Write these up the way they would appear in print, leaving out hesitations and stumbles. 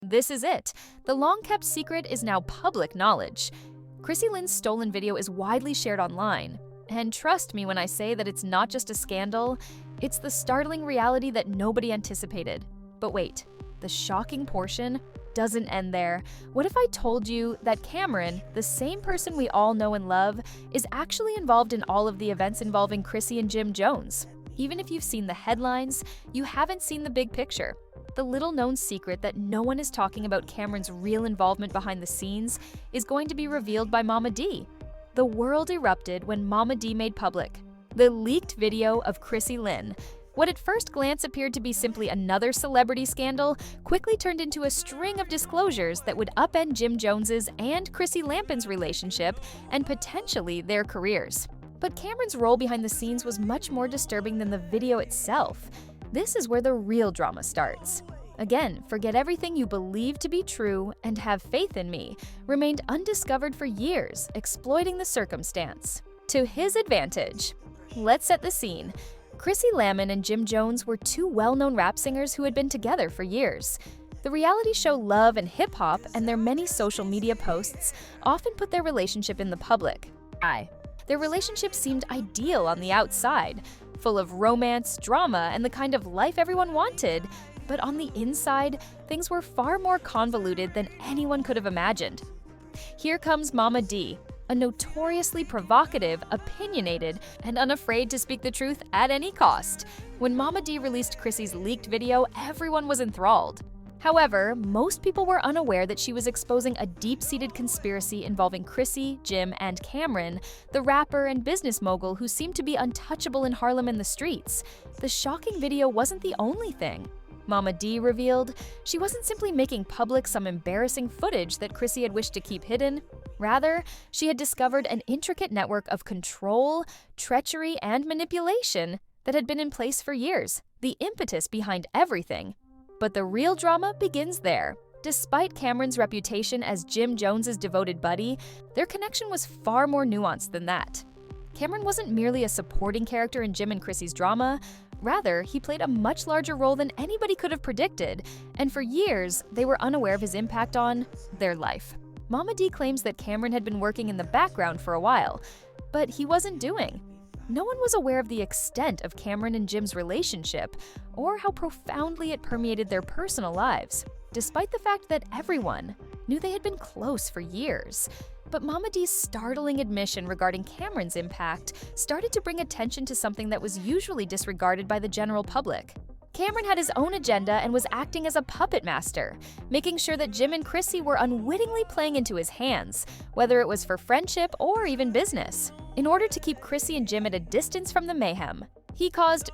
This is it. The long-kept secret is now public knowledge. Chrissy Lynn's stolen video is widely shared online. And trust me when I say that it's not just a scandal, it's the startling reality that nobody anticipated. But wait, the shocking portion doesn't end there. What if I told you that Cameron, the same person we all know and love, is actually involved in all of the events involving Chrissy and Jim Jones? Even if you've seen the headlines, you haven't seen the big picture. The little-known secret that no one is talking about Cameron's real involvement behind the scenes is going to be revealed by Mama D. The world erupted when Mama D made public the leaked video of Chrissy Lynn. What at first glance appeared to be simply another celebrity scandal quickly turned into a string of disclosures that would upend Jim Jones's and Chrissy Lampkin's relationship and potentially their careers. But Cameron's role behind the scenes was much more disturbing than the video itself. This is where the real drama starts. Again, forget everything you believe to be true and have faith in me remained undiscovered for years, exploiting the circumstance to his advantage. Let's set the scene. Chrissy Lampkin and Jim Jones were two well-known rap singers who had been together for years. The reality show Love and Hip Hop and their many social media posts often put their relationship in the public eye. Their relationship seemed ideal on the outside, full of romance, drama, and the kind of life everyone wanted. But on the inside, things were far more convoluted than anyone could have imagined. Here comes Mama D, a notoriously provocative, opinionated, and unafraid to speak the truth at any cost. When Mama D released Chrissy's leaked video, everyone was enthralled. However, most people were unaware that she was exposing a deep-seated conspiracy involving Chrissy, Jim, and Cameron, the rapper and business mogul who seemed to be untouchable in Harlem and the streets. The shocking video wasn't the only thing. Mama D revealed she wasn't simply making public some embarrassing footage that Chrissy had wished to keep hidden. Rather, she had discovered an intricate network of control, treachery, and manipulation that had been in place for years, the impetus behind everything. But the real drama begins there. Despite Cameron's reputation as Jim Jones's devoted buddy, their connection was far more nuanced than that. Cameron wasn't merely a supporting character in Jim and Chrissy's drama. Rather, he played a much larger role than anybody could have predicted, and for years, they were unaware of his impact on their life. Mama D claims that Cameron had been working in the background for a while, but he wasn't doing. No one was aware of the extent of Cameron and Jim's relationship, or how profoundly it permeated their personal lives, despite the fact that everyone knew they had been close for years. But Mama D's startling admission regarding Cameron's impact started to bring attention to something that was usually disregarded by the general public. Cameron had his own agenda and was acting as a puppet master, making sure that Jim and Chrissy were unwittingly playing into his hands, whether it was for friendship or even business. In order to keep Chrissy and Jim at a distance from the mayhem,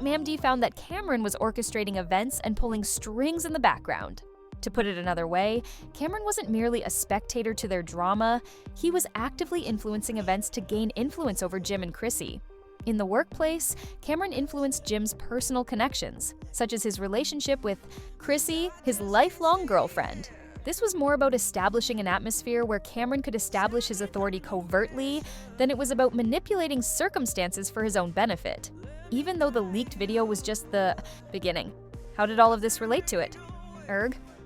Mam D found that Cameron was orchestrating events and pulling strings in the background. To put it another way, Cameron wasn't merely a spectator to their drama, he was actively influencing events to gain influence over Jim and Chrissy. In the workplace, Cameron influenced Jim's personal connections, such as his relationship with Chrissy, his lifelong girlfriend. This was more about establishing an atmosphere where Cameron could establish his authority covertly than it was about manipulating circumstances for his own benefit. Even though the leaked video was just the beginning. How did all of this relate to it?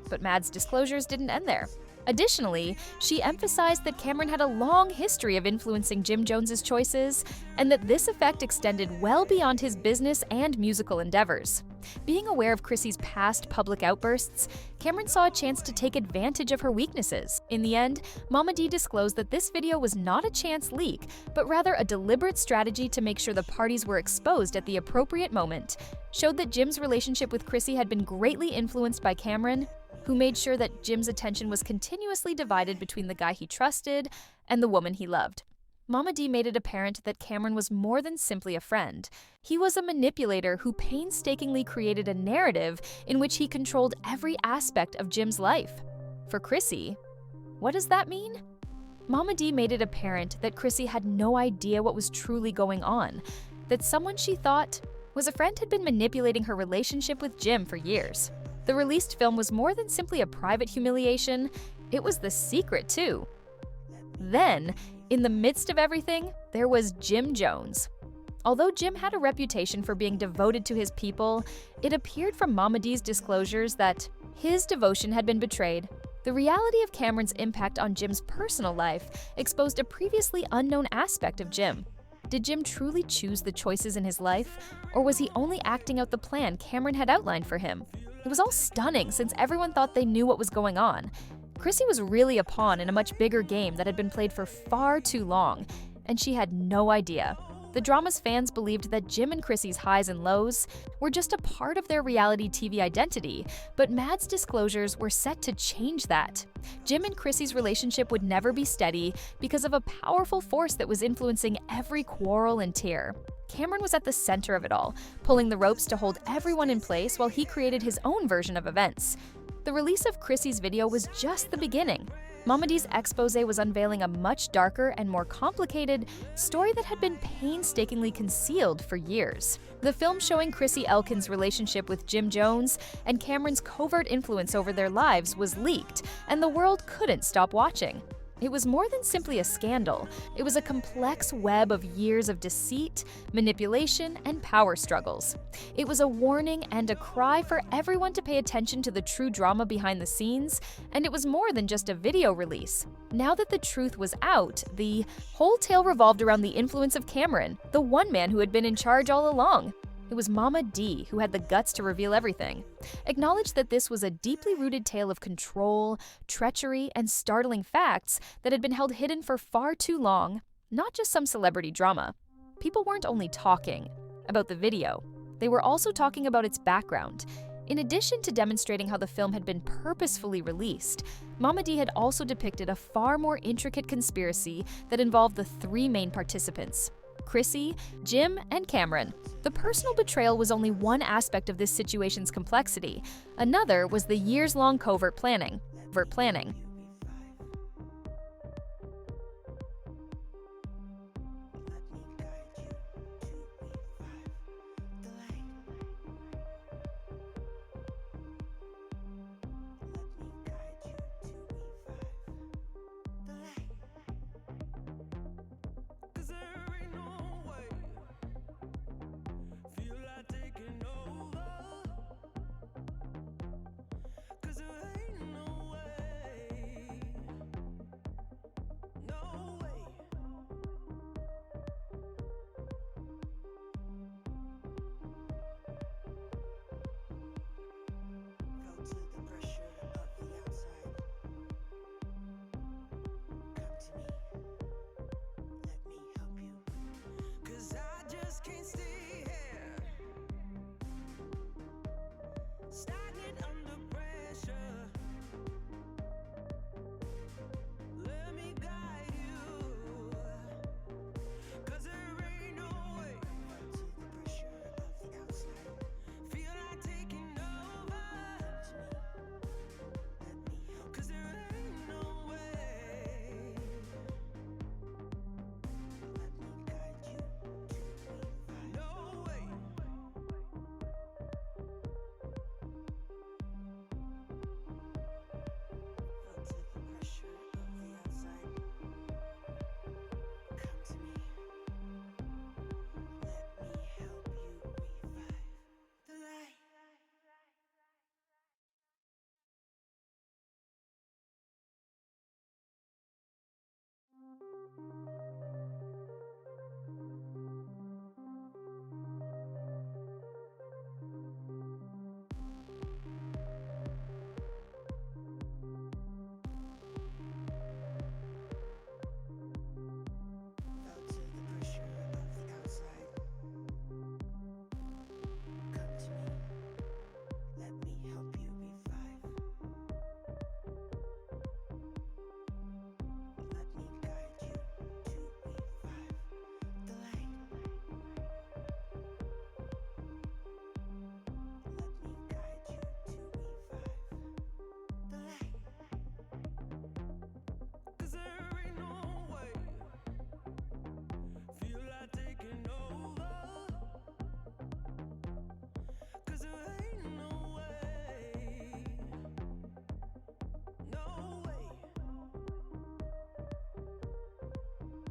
But Mad's disclosures didn't end there. Additionally, she emphasized that Cameron had a long history of influencing Jim Jones's choices, and that this effect extended well beyond his business and musical endeavors. Being aware of Chrissy's past public outbursts, Cameron saw a chance to take advantage of her weaknesses. In the end, Mama D disclosed that this video was not a chance leak, but rather a deliberate strategy to make sure the parties were exposed at the appropriate moment, showed that Jim's relationship with Chrissy had been greatly influenced by Cameron, who made sure that Jim's attention was continuously divided between the guy he trusted and the woman he loved. Mama D made it apparent that Cameron was more than simply a friend. He was a manipulator who painstakingly created a narrative in which he controlled every aspect of Jim's life. For Chrissy, what does that mean? Mama D made it apparent that Chrissy had no idea what was truly going on, that someone she thought was a friend had been manipulating her relationship with Jim for years. The released film was more than simply a private humiliation, it was the secret too. Then, in the midst of everything, there was Jim Jones. Although Jim had a reputation for being devoted to his people, it appeared from Mama D's disclosures that His devotion had been betrayed. The reality of Cameron's impact on Jim's personal life exposed a previously unknown aspect of Jim. Did Jim truly choose the choices in his life, or was he only acting out the plan Cameron had outlined for him? It was all stunning since everyone thought they knew what was going on. Chrissy was really a pawn in a much bigger game that had been played for far too long, and she had no idea. The drama's fans believed that Jim and Chrissy's highs and lows were just a part of their reality TV identity, but Matt's disclosures were set to change that. Jim and Chrissy's relationship would never be steady because of a powerful force that was influencing every quarrel and tear. Cameron was at the center of it all, pulling the ropes to hold everyone in place while he created his own version of events. The release of Chrissy's video was just the beginning. Mama D's expose was unveiling a much darker and more complicated story that had been painstakingly concealed for years. The film showing Chrissy Elkin's relationship with Jim Jones and Cameron's covert influence over their lives was leaked, and the world couldn't stop watching. It was more than simply a scandal. It was a complex web of years of deceit, manipulation, and power struggles. It was a warning and a cry for everyone to pay attention to the true drama behind the scenes, and it was more than just a video release. Now that the truth was out, the whole tale revolved around the influence of Cameron, the one man who had been in charge all along. It was Mama D who had the guts to reveal everything. Acknowledge that this was a deeply rooted tale of control, treachery, and startling facts that had been held hidden for far too long, not just some celebrity drama. People weren't only talking about the video, they were also talking about its background. In addition to demonstrating how the film had been purposefully released, Mama D had also depicted a far more intricate conspiracy that involved the three main participants: Chrissy, Jim, and Cameron. The personal betrayal was only one aspect of this situation's complexity. Another was the years-long covert planning.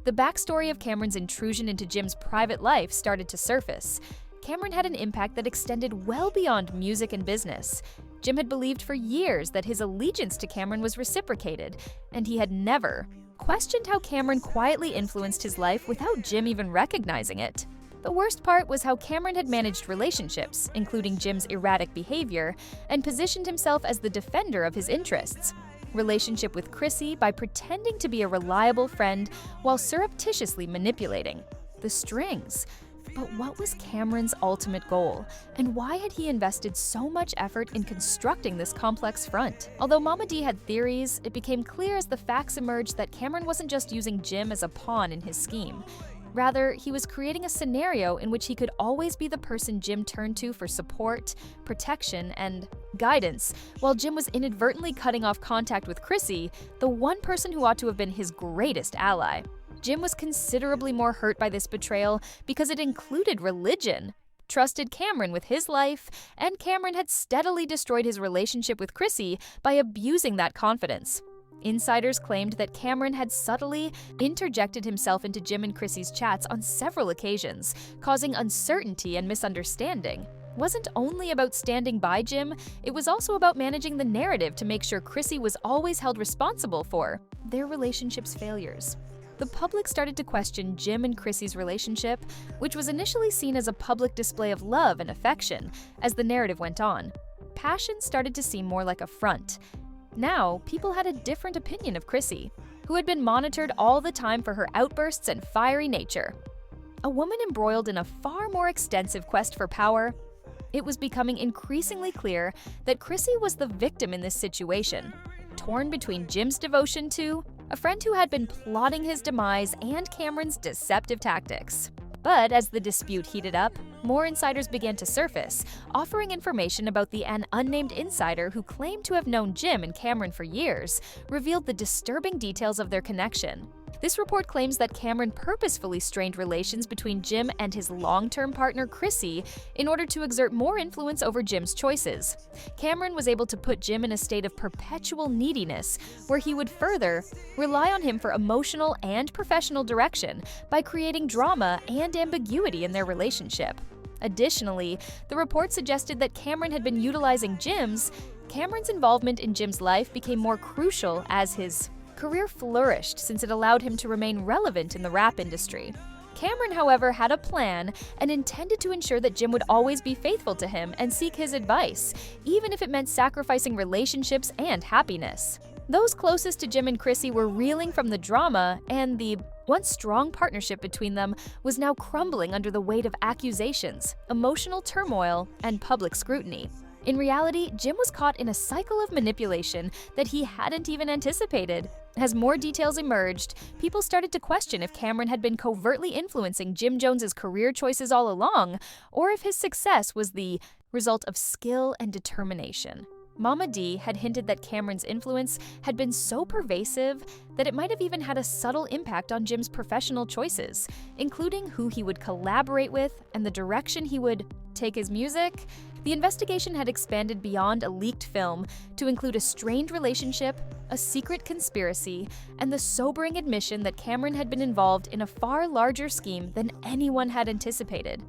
The backstory of Cameron's intrusion into Jim's private life started to surface. Cameron had an impact that extended well beyond music and business. Jim had believed for years that his allegiance to Cameron was reciprocated, and he had never questioned how Cameron quietly influenced his life without Jim even recognizing it. The worst part was how Cameron had managed relationships, including Jim's erratic behavior, and positioned himself as the defender of his interests. Relationship with Chrissy by pretending to be a reliable friend while surreptitiously manipulating the strings. But what was Cameron's ultimate goal, and why had he invested so much effort in constructing this complex front? Although Mama D had theories, it became clear as the facts emerged that Cameron wasn't just using Jim as a pawn in his scheme. Rather, he was creating a scenario in which he could always be the person Jim turned to for support, protection, and guidance, while Jim was inadvertently cutting off contact with Chrissy, the one person who ought to have been his greatest ally. Jim was considerably more hurt by this betrayal because it included religion. Trusted Cameron with his life, and Cameron had steadily destroyed his relationship with Chrissy by abusing that confidence. Insiders claimed that Cameron had subtly interjected himself into Jim and Chrissy's chats on several occasions, causing uncertainty and misunderstanding. It wasn't only about standing by Jim, it was also about managing the narrative to make sure Chrissy was always held responsible for their relationship's failures. The public started to question Jim and Chrissy's relationship, which was initially seen as a public display of love and affection. As the narrative went on, passion started to seem more like a front. Now, people had a different opinion of Chrissy, who had been monitored all the time for her outbursts and fiery nature. A woman embroiled in a far more extensive quest for power, it was becoming increasingly clear that Chrissy was the victim in this situation, torn between Jim's devotion to a friend who had been plotting his demise and Cameron's deceptive tactics. But as the dispute heated up, more insiders began to surface, offering information about an unnamed insider who claimed to have known Jim and Cameron for years, revealed the disturbing details of their connection. This report claims that Cameron purposefully strained relations between Jim and his long-term partner Chrissy in order to exert more influence over Jim's choices. Cameron was able to put Jim in a state of perpetual neediness, where he would further rely on him for emotional and professional direction by creating drama and ambiguity in their relationship. Additionally, the report suggested that Cameron had been utilizing Cameron's involvement in Jim's life became more crucial as his career flourished, since it allowed him to remain relevant in the rap industry. Cameron, however, had a plan and intended to ensure that Jim would always be faithful to him and seek his advice, even if it meant sacrificing relationships and happiness. Those closest to Jim and Chrissy were reeling from the drama, and the once strong partnership between them was now crumbling under the weight of accusations, emotional turmoil, and public scrutiny. In reality, Jim was caught in a cycle of manipulation that he hadn't even anticipated. As more details emerged, people started to question if Cameron had been covertly influencing Jim Jones's career choices all along, or if his success was the result of skill and determination. Mama D had hinted that Cameron's influence had been so pervasive that it might have even had a subtle impact on Jim's professional choices, including who he would collaborate with and the direction he would take his music. The investigation had expanded beyond a leaked film to include a strained relationship, a secret conspiracy, and the sobering admission that Cameron had been involved in a far larger scheme than anyone had anticipated.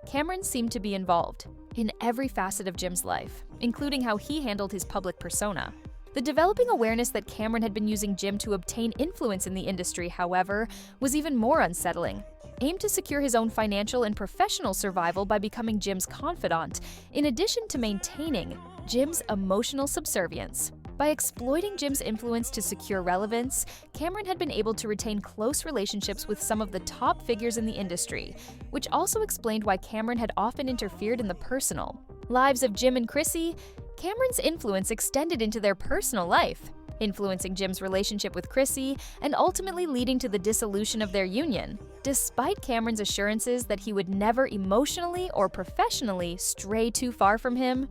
Cameron seemed to be involved in every facet of Jim's life, including how he handled his public persona. The developing awareness that Cameron had been using Jim to obtain influence in the industry, however, was even more unsettling. Aimed to secure his own financial and professional survival by becoming Jim's confidant, in addition to maintaining Jim's emotional subservience. By exploiting Jim's influence to secure relevance, Cameron had been able to retain close relationships with some of the top figures in the industry, which also explained why Cameron had often interfered in the personal lives of Jim and Chrissy. Cameron's influence extended into their personal life, influencing Jim's relationship with Chrissy and ultimately leading to the dissolution of their union. Despite Cameron's assurances that he would never emotionally or professionally stray too far from him,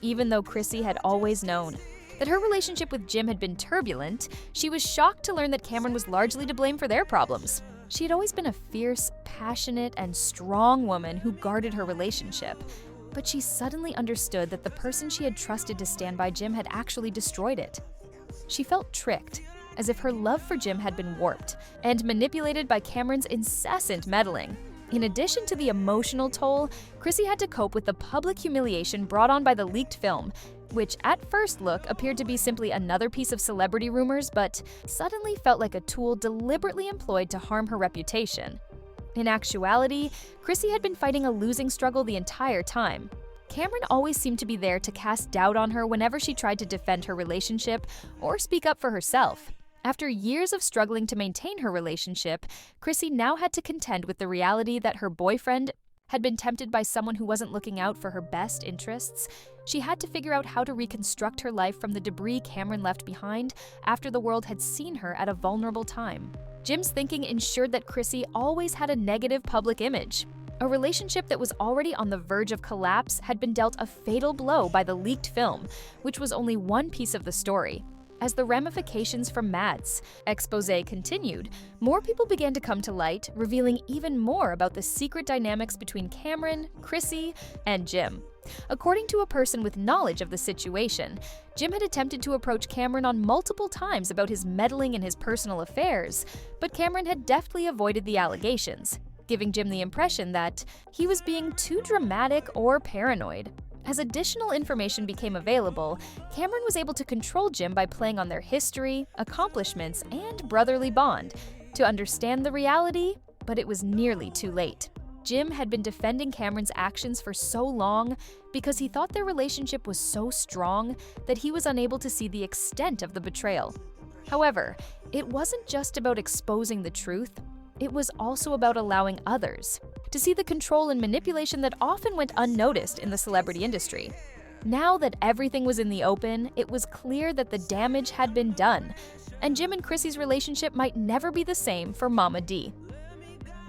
even though Chrissy had always known that her relationship with Jim had been turbulent, she was shocked to learn that Cameron was largely to blame for their problems. She had always been a fierce, passionate, and strong woman who guarded her relationship, but she suddenly understood that the person she had trusted to stand by Jim had actually destroyed it. She felt tricked, as if her love for Jim had been warped and manipulated by Cameron's incessant meddling. In addition to the emotional toll, Chrissy had to cope with the public humiliation brought on by the leaked film, which at first look appeared to be simply another piece of celebrity rumors, but suddenly felt like a tool deliberately employed to harm her reputation. In actuality, Chrissy had been fighting a losing struggle the entire time. Cameron always seemed to be there to cast doubt on her whenever she tried to defend her relationship or speak up for herself. After years of struggling to maintain her relationship, Chrissy now had to contend with the reality that her boyfriend had been tempted by someone who wasn't looking out for her best interests. She had to figure out how to reconstruct her life from the debris Cameron left behind after the world had seen her at a vulnerable time. Jim's thinking ensured that Chrissy always had a negative public image. A relationship that was already on the verge of collapse had been dealt a fatal blow by the leaked film, which was only one piece of the story. As the ramifications from Matt's expose continued, more people began to come to light, revealing even more about the secret dynamics between Cameron, Chrissy, and Jim. According to a person with knowledge of the situation, Jim had attempted to approach Cameron on multiple times about his meddling in his personal affairs, but Cameron had deftly avoided the allegations, giving Jim the impression that he was being too dramatic or paranoid. As additional information became available, Cameron was able to control Jim by playing on their history, accomplishments, and brotherly bond to understand the reality, but it was nearly too late. Jim had been defending Cameron's actions for so long because he thought their relationship was so strong that he was unable to see the extent of the betrayal. However, it wasn't just about exposing the truth, it was also about allowing others to see the control and manipulation that often went unnoticed in the celebrity industry. Now that everything was in the open, it was clear that the damage had been done, and Jim and Chrissy's relationship might never be the same for Mama D.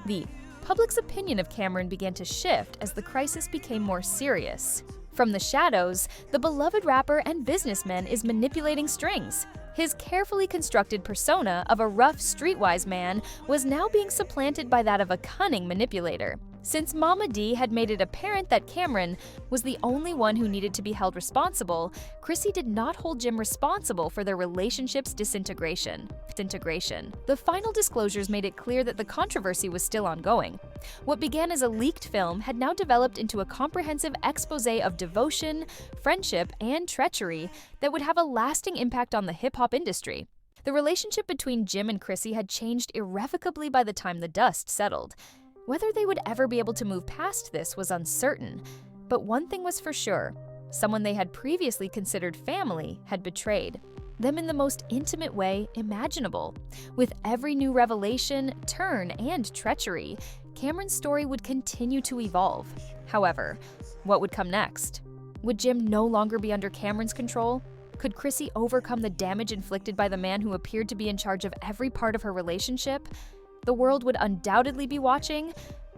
The public's opinion of Cameron began to shift as the crisis became more serious. From the shadows, the beloved rapper and businessman is manipulating strings. His carefully constructed persona of a rough, streetwise man was now being supplanted by that of a cunning manipulator. Since Mama D had made it apparent that Cameron was the only one who needed to be held responsible, Chrissy did not hold Jim responsible for their relationship's disintegration. The final disclosures made it clear that the controversy was still ongoing. What began as a leaked film had now developed into a comprehensive expose of devotion, friendship, and treachery that would have a lasting impact on the hip-hop industry. The relationship between Jim and Chrissy had changed irrevocably by the time the dust settled. Whether they would ever be able to move past this was uncertain, but one thing was for sure: someone they had previously considered family had betrayed them in the most intimate way imaginable. With every new revelation, turn, and treachery, Cameron's story would continue to evolve. However, what would come next? Would Jim no longer be under Cameron's control? Could Chrissy overcome the damage inflicted by the man who appeared to be in charge of every part of her relationship? The world would undoubtedly be watching,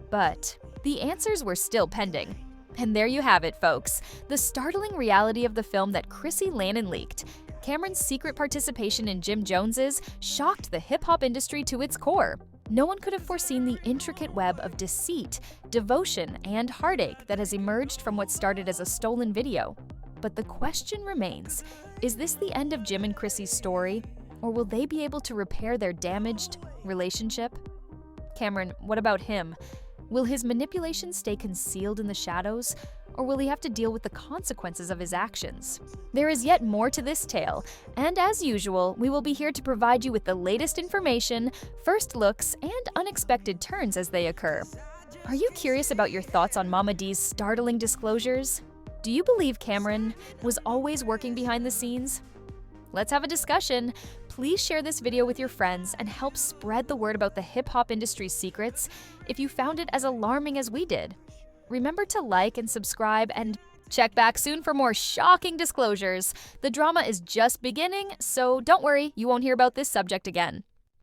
but the answers were still pending. And there you have it, folks, the startling reality of the film that Chrissy Lannon leaked. Cameron's secret participation in Jim Jones's shocked the hip-hop industry to its core. No one could have foreseen the intricate web of deceit, devotion, and heartache that has emerged from what started as a stolen video. But the question remains, is this the end of Jim and Chrissy's story, or will they be able to repair their damaged relationship? Cameron, what about him? Will his manipulation stay concealed in the shadows, or will he have to deal with the consequences of his actions? There is yet more to this tale, and as usual, we will be here to provide you with the latest information, first looks, and unexpected turns as they occur. Are you curious about your thoughts on Mama D's startling disclosures? Do you believe Cameron was always working behind the scenes? Let's have a discussion. Please share this video with your friends and help spread the word about the hip-hop industry's secrets if you found it as alarming as we did. Remember to like and subscribe, and check back soon for more shocking disclosures. The drama is just beginning, so don't worry, you won't hear about this subject again.